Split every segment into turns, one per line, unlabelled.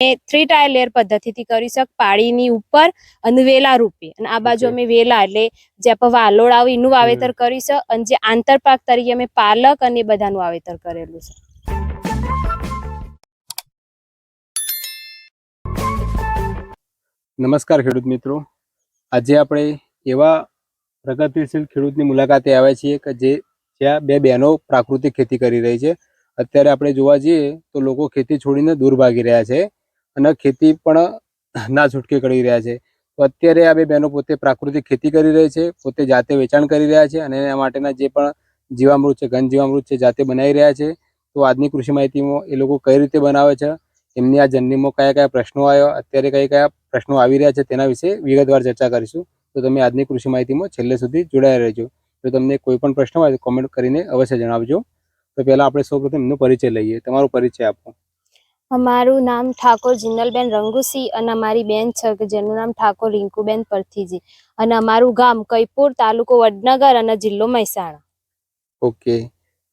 3 tyre layer પદ્ધતિથી કરી શક પાડીની ઉપર અને વેલા રૂપે અને આ બાજુ અમે વેલા એટલે જે આપણે વાલોડ આવે એનું વાવેતર કરી છે અને જે આંતરપાક તરીકે અમે પાલક અને બધાનું વાવેતર કરેલું છે।
નમસ્કાર ખેડૂત મિત્રો, આજે આપણે એવા પ્રગતિશીલ ખેડૂતની મુલાકાતે આવ્યા છીએ કે જ્યાં બે બહેનો પ્રાકૃતિક ખેતી કરી રહી છે। અત્યારે આપણે જોવા જઈએ તો લોકો ખેતી છોડીને દૂર ભાગી રહ્યા છે અને ખેતી પણ ના છૂટકે કરી રહ્યા છે। તો અત્યારે આ બે બહેનો પોતે પ્રાકૃતિક ખેતી કરી રહી છે, પોતે જાતે વેચાણ કરી રહ્યા છે અને એના માટેના જે પણ જીવામૃત છે, ઘન જીવામૃત છે, જાતે બનાવી રહ્યા છે। તો આજની કૃષિ માહિતીમાં એ લોકો કઈ રીતે બનાવે છે, એમની આ જર્નીમાં કયા કયા પ્રશ્નો આવ્યા, અત્યારે કયા પ્રશ્નો આવી રહ્યા છે તેના વિશે વિગતવાર ચર્ચા કરીશું। તો તમે આજની કૃષિ માહિતીમાં છેલ્લે સુધી જોડાયા રહેજો। જો તમને કોઈ પણ પ્રશ્ન હોય તો કોમેન્ટ કરીને અવશ્ય જણાવજો। તો પહેલા આપણે સૌપ્રથમ એમનો પરિચય લઈએ। તમારો પરિચય આપો।
અમારું નામ ઠાકોર જિંદલબેન રંગુસી અને અમારી બેન છે કે જેનું નામ ઠાકોર રિંકુબેન પરથીજી અને અમારું ગામ કઈપુર, તાલુકો વડનગર અને જિલ્લો મહેસાણા।
ઓકે,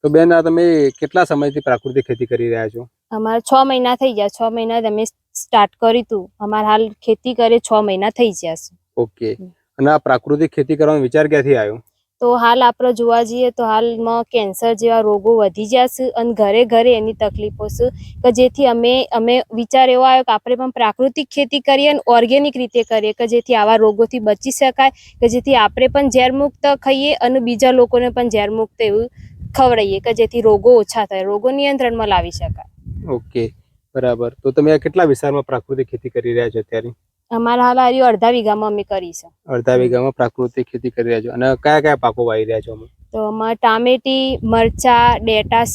તો બેન આ તમે કેટલા સમયથી પ્રાકૃતિક ખેતી કરી રહ્યા છો?
અમારે 6 મહિના થઈ ગયા। 6 મહિના અમે સ્ટાર્ટ કર્યું હતું। અમારે હાલ ખેતી કરે 6 મહિના થઈ ગયા છે।
ઓકે, અને આ પ્રાકૃતિક ખેતી કરવાનો વિચાર ક્યાંથી આવ્યો?
તો હાલ આપણે જોવા જઈએ તો હાલમાં કેન્સર જેવા રોગો વધી ગયા છે અને ઘરે ઘરે એની તકલીફો છે કે જેથી અમે વિચાર એવો આવ્યો કે આપણે પણ પ્રાકૃતિક ખેતી કરીએ અને ઓર્ગેનિક રીતે કરીએ કે જેથી આવા રોગોથી બચી શકાય, કે જેથી આપણે પણ ઝેરમુક્ત ખાઈએ અને બીજા લોકોને પણ ઝેરમુક્ત એવું ખવડાવીએ કે જેથી રોગો ઓછા થાય, રોગો નિયંત્રણમાં લાવી શકાય।
ઓકે, બરાબર। તો તમે આ કેટલા વિસ્તારમાં પ્રાકૃતિક ખેતી કરી રહ્યા છો અત્યારે?
અમારા હાલ આ અડધા વીઘામાં અમે કરી છે।
અડધા વીઘામાં પ્રાકૃતિક ખેતી કરી રહ્યા છો અને કયા કયા પાકો વાવી રહ્યા છો?
તો અમારે ટામેટી, મરચા, ડેટાસ,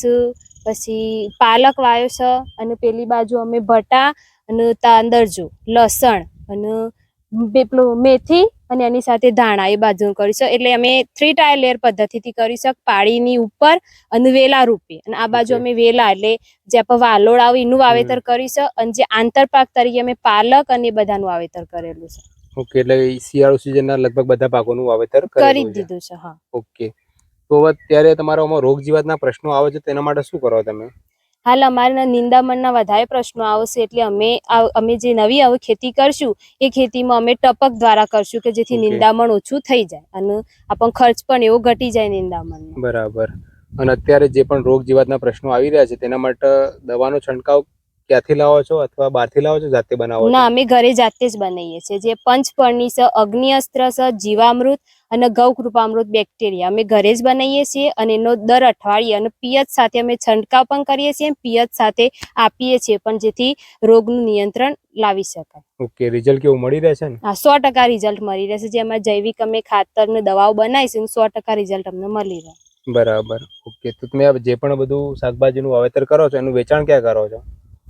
પછી પાલક વાયો છે અને પેલી બાજુ અમે ભટા અને તાંદરજો, લસણ અને પેલું મેથી અને એની સાથે ધાણા એ બાજુ કરીશું। એટલે અમે 3 ટાયર લેયર પદ્ધતિથી કરીશું પાડીની ઉપર અને વેલા રૂપે અને આ બાજુ અમે વેલા એટલે જે આપણે વાલોડ આવે એનું વાવેતર કરીશું અને જે આંતરપાક તરીકે અમે પાલક અને બધાનું વાવેતર કરેલું છે।
ઓકે, એટલે શિયાળુ સિઝનના લગભગ બધા પાકોનું વાવેતર
કરી દીધું છે। હા,
ઓકે, તો અત્યારે તમારામાં રોગ જીવાતના પ્રશ્નો આવે છે તેના માટે શું કરો તમે?
હાલ અમારા નિંદામણના વધારે પ્રશ્નો આવશે એટલે અમે જે નવી હવે ખેતી કરશું એ ખેતીમાં અમે ટપક દ્વારા કરશું કે જેથી નિંદામણ ઓછું થઈ જાય અને આપણો ખર્ચ પણ એવો ઘટી જાય નિંદામણ।
બરાબર। અને અત્યારે જે પણ રોગ જીવાતના પ્રશ્નો આવી રહ્યા છે તેના માટે દવાનો છંટકાવ ક્યાંથી લાવો છો અથવા બહારથી લાવો છો, જાતે બનાવો છો?
ના, અમે ઘરે જાતે જ બનાવીએ છીએ। જે પંચપર્ણી છે, અગ્નિ અસ્ત્ર છે, જીવામૃત અને ગૌકૃપામૃત બેક્ટેરિયા અમે ઘરે જ બનાવીએ છીએ અને એનો દર અઠવાડિયે અને પિયત સાથે અમે છંટકાવ પણ કરીએ છીએ, પિયત સાથે આપીએ છીએ પણ જેથી રોગનું નિયંત્રણ લાવી શકાય।
ઓકે, રિઝલ્ટ કેવું મળી રહેશે ને?
હા, 100% રિઝલ્ટ મળી રહેશે। જેમાં જૈવિક અમે ખાતર ને દવાઓ બનાવીશું 100% રિઝલ્ટ અમને મળી રહે।
બરાબર। ઓકે, તો તમે જે પણ બધું શાકભાજીનું વાવેતર કરો છો એનું વેચાણ ક્યાં કરો છો?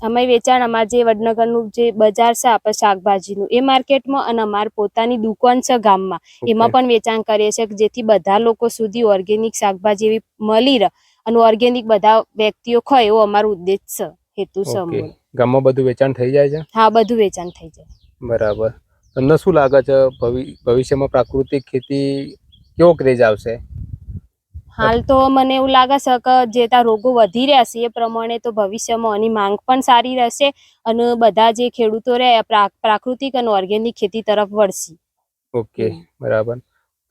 અમે વેચાણ અમારે જે વડનગરનું જે બજાર છે આપણે શાકભાજીનું એ માર્કેટમાં અને અમારી પોતાની દુકાન છે ગામમાં એમાં પણ વેચાણ કરીએ છીએ જેથી બધા લોકો સુધી ઓર્ગેનિક શાકભાજી એવી મળી રહે અને ઓર્ગેનિક બધા વ્યક્તિઓ ખાય એવો અમારો ઉદ્દેશ છે, હેતુ છે।
ગામમાં બધું વેચાણ થઈ જાય છે?
હા, બધું વેચાણ થઈ જાય।
બરાબર। તમને શું લાગે છે ભવિષ્યમાં પ્રાકૃતિક ખેતી કેવો ક્રેઝ આવશે?
હાલ તો મને એવું લાગે છે કે જે ત્યાં રોગો વધી રહ્યા છે એ પ્રમાણે તો ભવિષ્યમાં આની માંગ પણ સારી રહેશે અને બધા જે ખેડૂતો રહ્યા પ્રાકૃતિક અને ઓર્ગેનિક ખેતી તરફ વળશે।
ઓકે, બરાબર।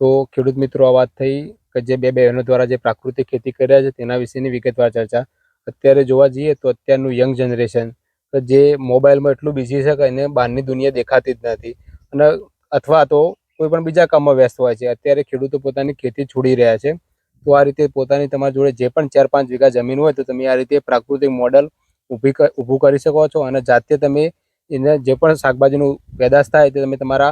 તો ખેડૂત મિત્રો, આ વાત થઈ કે જે બે બહેનો દ્વારા જે પ્રાકૃતિક ખેતી કરી રહ્યા છે તેના વિશેની વિગતવાર ચર્ચા। અત્યારે જોવા જઈએ તો અત્યારનું યંગ જનરેશન કે જે મોબાઈલમાં એટલું બિઝી છે કે એને બહારની દુનિયા દેખાતી જ નથી અને અથવા તો કોઈ પણ બીજા કામમાં વ્યસ્ત હોય છે। અત્યારે ખેડૂતો પોતાની ખેતી છોડી રહ્યા છે। તો આ રીતે પોતાની તમારી જોડે જે પણ 4-5 વીઘા જમીન હોય તો તમે આ રીતે પ્રાકૃતિક મોડલ ઊભું કરી શકો છો અને જાતે તમે એને જે પણ શાકભાજીનું પેદાશ થાય તે તમે તમારા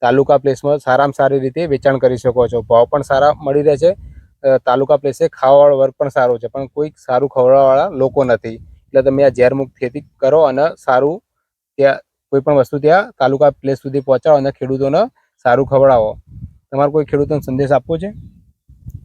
તાલુકા પ્લેસમાં સારામાં સારી રીતે વેચાણ કરી શકો છો। ભાવ પણ સારા મળી રહે છે। તાલુકા પ્લેસે ખાવાવાળો વર્ગ પણ સારો છે પણ કોઈ સારું ખવડાવવાળા લોકો નથી। એટલે તમે આ ઝેરમુક્ત ખેતી કરો અને સારું ત્યાં કોઈ પણ વસ્તુ ત્યાં તાલુકા પ્લેસ સુધી પહોંચાડો અને ખેડૂતોને સારું ખવડાવો। તમારે કોઈ ખેડૂતોને સંદેશ આપવો છે?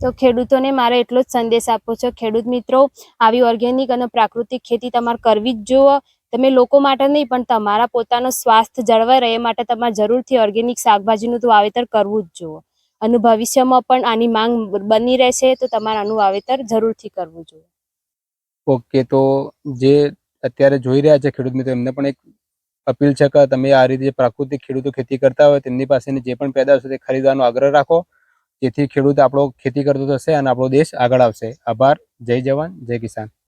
તો ખેડૂતોને મારે એટલો જ સંદેશ આપવો છે, ખેડૂત મિત્રો, આવી ઓર્ગેનિક અને પ્રાકૃતિક ખેતી તમારે કરવી જ જુઓ। તમે લોકો માટે નહીં પણ તમારા પોતાનું સ્વાસ્થ્ય જળવાઈ રહે એ માટે તમારે જરૂરથી ઓર્ગેનિક શાકભાજીનું તો વાવેતર કરવું જ જુઓ અને ભવિષ્યમાં પણ આની માંગ બની રહેશે તો તમારે આનું વાવેતર જરૂરથી કરવું જોઈએ।
ઓકે, તો જે અત્યારે જોઈ રહ્યા છે ખેડૂત મિત્રો એમને પણ એક અપીલ છે કે તમે આ રીતે પ્રાકૃતિક ખેડૂતો ખેતી કરતા હોય તેમની પાસેની જે પણ પેદાશ હોય તે ખરીદવાનો આગ્રહ રાખો, જેથી ખેડૂત આપણો ખેતી કરતો થશે અને આપણો દેશ આગળ આવશે. આભાર. જય જવાન, જય કિસાન.